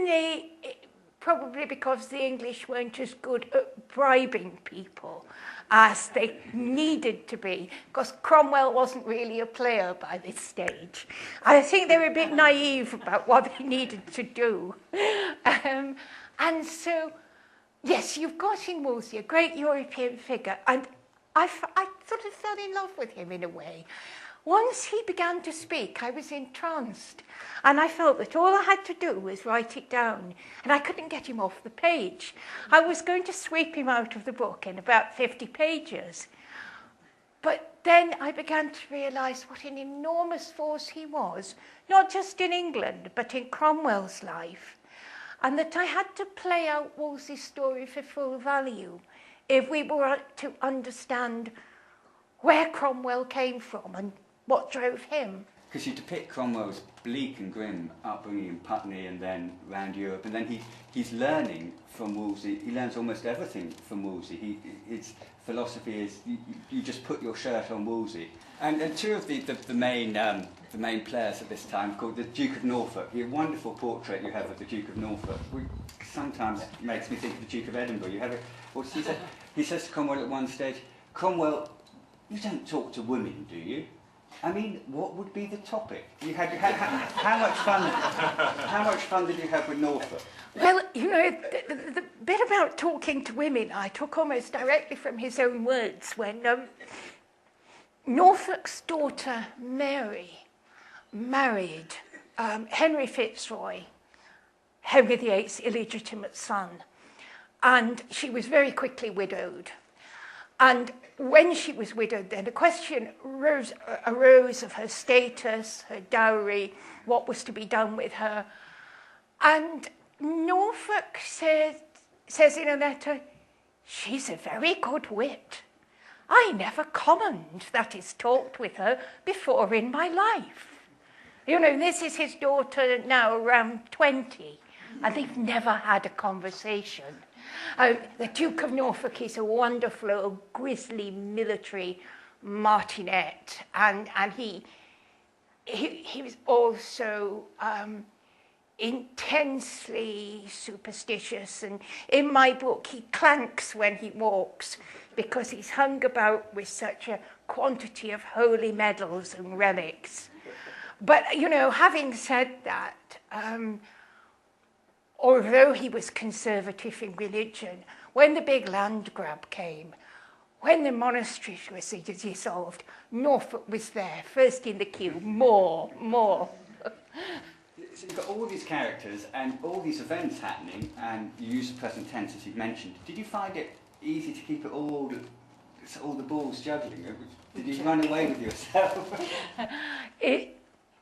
then probably because the English weren't as good at bribing people as they needed to be, because Cromwell wasn't really a player by this stage. I think they were a bit naive about what they needed to do. And so, yes, you've got in Wolsey a great European figure, and I sort of fell in love with him in a way. Once he began to speak, I was entranced, and I felt that all I had to do was write it down, and I couldn't get him off the page. I was going to sweep him out of the book in about 50 pages. But then I began to realise what an enormous force he was, not just in England, but in Cromwell's life, and that I had to play out Wolsey's story for full value if we were to understand where Cromwell came from and what drove him. Because you depict Cromwell's bleak and grim upbringing in Putney and then around Europe, and then he's learning from Wolsey. He learns almost everything from Wolsey. His philosophy is you just put your shirt on Wolsey. And two of the main players at this time, called the Duke of Norfolk. A wonderful portrait you have of the Duke of Norfolk, which sometimes makes me think of the Duke of Edinburgh. You have he says to Cromwell at one stage, "Cromwell, you don't talk to women, do you?" I mean, what would be the topic? How much fun did you have with Norfolk? Well, you know, the bit about talking to women I took almost directly from his own words when Norfolk's daughter Mary married Henry Fitzroy, Henry VIII's illegitimate son, and she was very quickly widowed. And when she was widowed, then a question arose of her status, her dowry, what was to be done with her. And Norfolk says in a letter, "She's a very good wit. I never commoned, that is, talked with her before in my life." You know, this is his daughter now around 20, and they've never had a conversation. The Duke of Norfolk is a wonderful old grisly military martinet, and he was also intensely superstitious, and in my book he clanks when he walks because he's hung about with such a quantity of holy medals and relics. But, you know, having said that, although he was conservative in religion, when the big land grab came, when the monastery was dissolved, Norfolk was there, first in the queue, more. So you've got all these characters and all these events happening, and you use the present tense as you've mentioned. Did you find it easy to keep it all the balls juggling? Did you run away with yourself?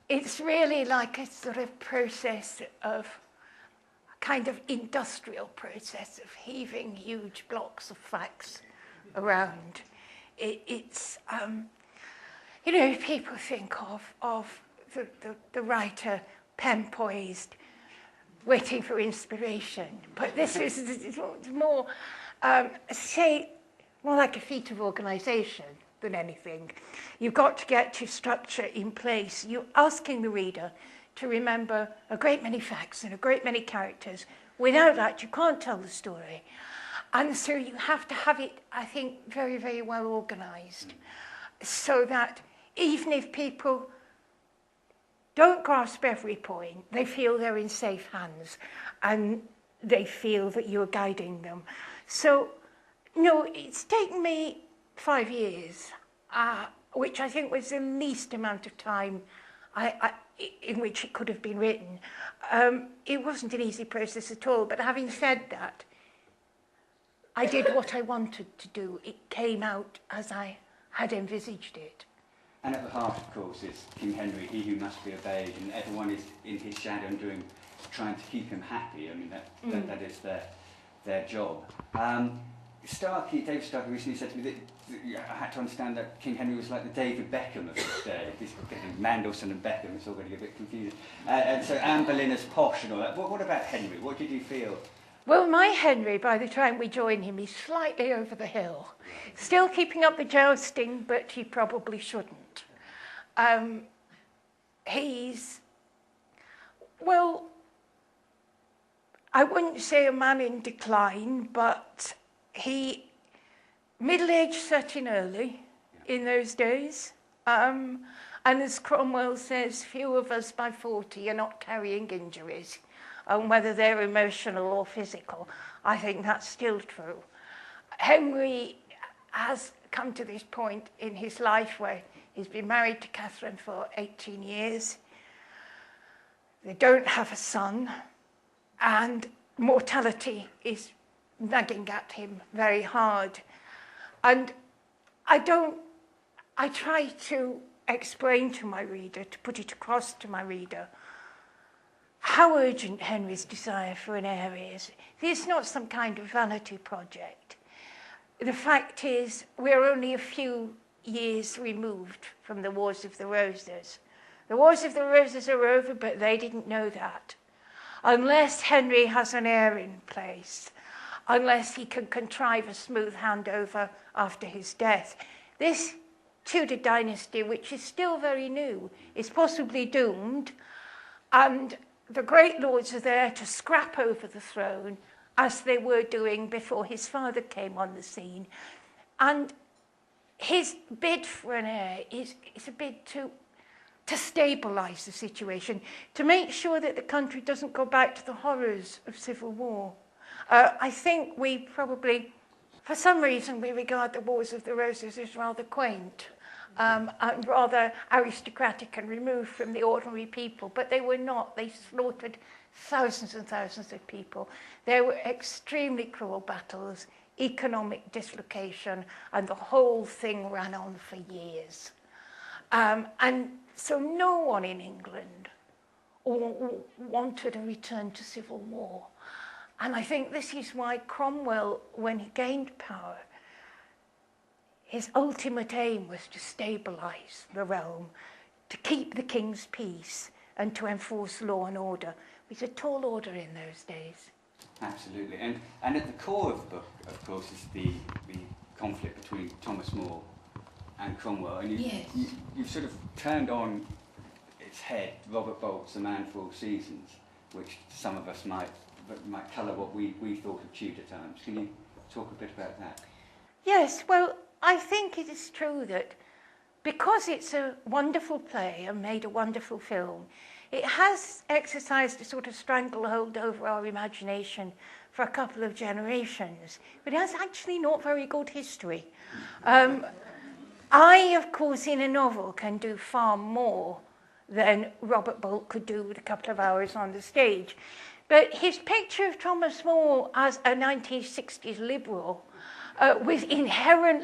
It's really like a sort of process of kind of industrial process of heaving huge blocks of facts around. It's you know, people think of the writer pen poised, waiting for inspiration, but this is more more like a feat of organisation than anything. You've got to get your structure in place. You're asking the reader to remember a great many facts and a great many characters. Without that, you can't tell the story. And so you have to have it, I think, very, very well organised, so that even if people don't grasp every point, they feel they're in safe hands and they feel that you're guiding them. So, no, it's taken me 5 years, which I think was the least amount of time in which it could have been written. It wasn't an easy process at all, but having said that, I did what I wanted to do. It came out as I had envisaged it. And at the heart, of course, is King Henry, he who must be obeyed, and everyone is in his shadow and trying to keep him happy. I mean, that is their job. David Starkey recently said to me that I had to understand that King Henry was like the David Beckham of his day. This Mandelson and Beckham, it's all getting a bit confusing. And so Anne Boleyn's posh and all that. What about Henry? What did you feel? Well, my Henry, by the time we join him, he's slightly over the hill. Still keeping up the jousting, but he probably shouldn't. He's, well, I wouldn't say a man in decline, but middle age set in early in those days. And as Cromwell says, few of us by 40 are not carrying injuries, whether they're emotional or physical. I think that's still true. Henry has come to this point in his life where he's been married to Catherine for 18 years. They don't have a son, and mortality is nagging at him very hard. And I try to explain to my reader, to put it across to my reader, how urgent Henry's desire for an heir is. It's not some kind of vanity project. The fact is, we're only a few years removed from the Wars of the Roses. The Wars of the Roses are over, but they didn't know that. Unless Henry has an heir in place, unless he can contrive a smooth handover after his death, this Tudor dynasty, which is still very new, is possibly doomed, and the great lords are there to scrap over the throne, as they were doing before his father came on the scene. And his bid for an heir is a bid to stabilise the situation, to make sure that the country doesn't go back to the horrors of civil war. I think we probably, for some reason, we regard the Wars of the Roses as rather quaint, and rather aristocratic and removed from the ordinary people, but they were not. They slaughtered thousands and thousands of people. There were extremely cruel battles, economic dislocation, and the whole thing ran on for years. And so no one in England wanted a return to civil war. And I think this is why Cromwell, when he gained power, his ultimate aim was to stabilise the realm, to keep the king's peace, and to enforce law and order. It was a tall order in those days. Absolutely. And at the core of the book, of course, is the conflict between Thomas More and Cromwell. And you've sort of turned on its head Robert Bolt's A Man for All Seasons, which some of us might colour what we thought of Tudor times. Can you talk a bit about that? Yes, well, I think it is true that because it's a wonderful play and made a wonderful film, it has exercised a sort of stranglehold over our imagination for a couple of generations, but it has actually not very good history. I, of course, in a novel can do far more than Robert Bolt could do with a couple of hours on the stage. But his picture of Thomas More as a 1960s liberal with inherently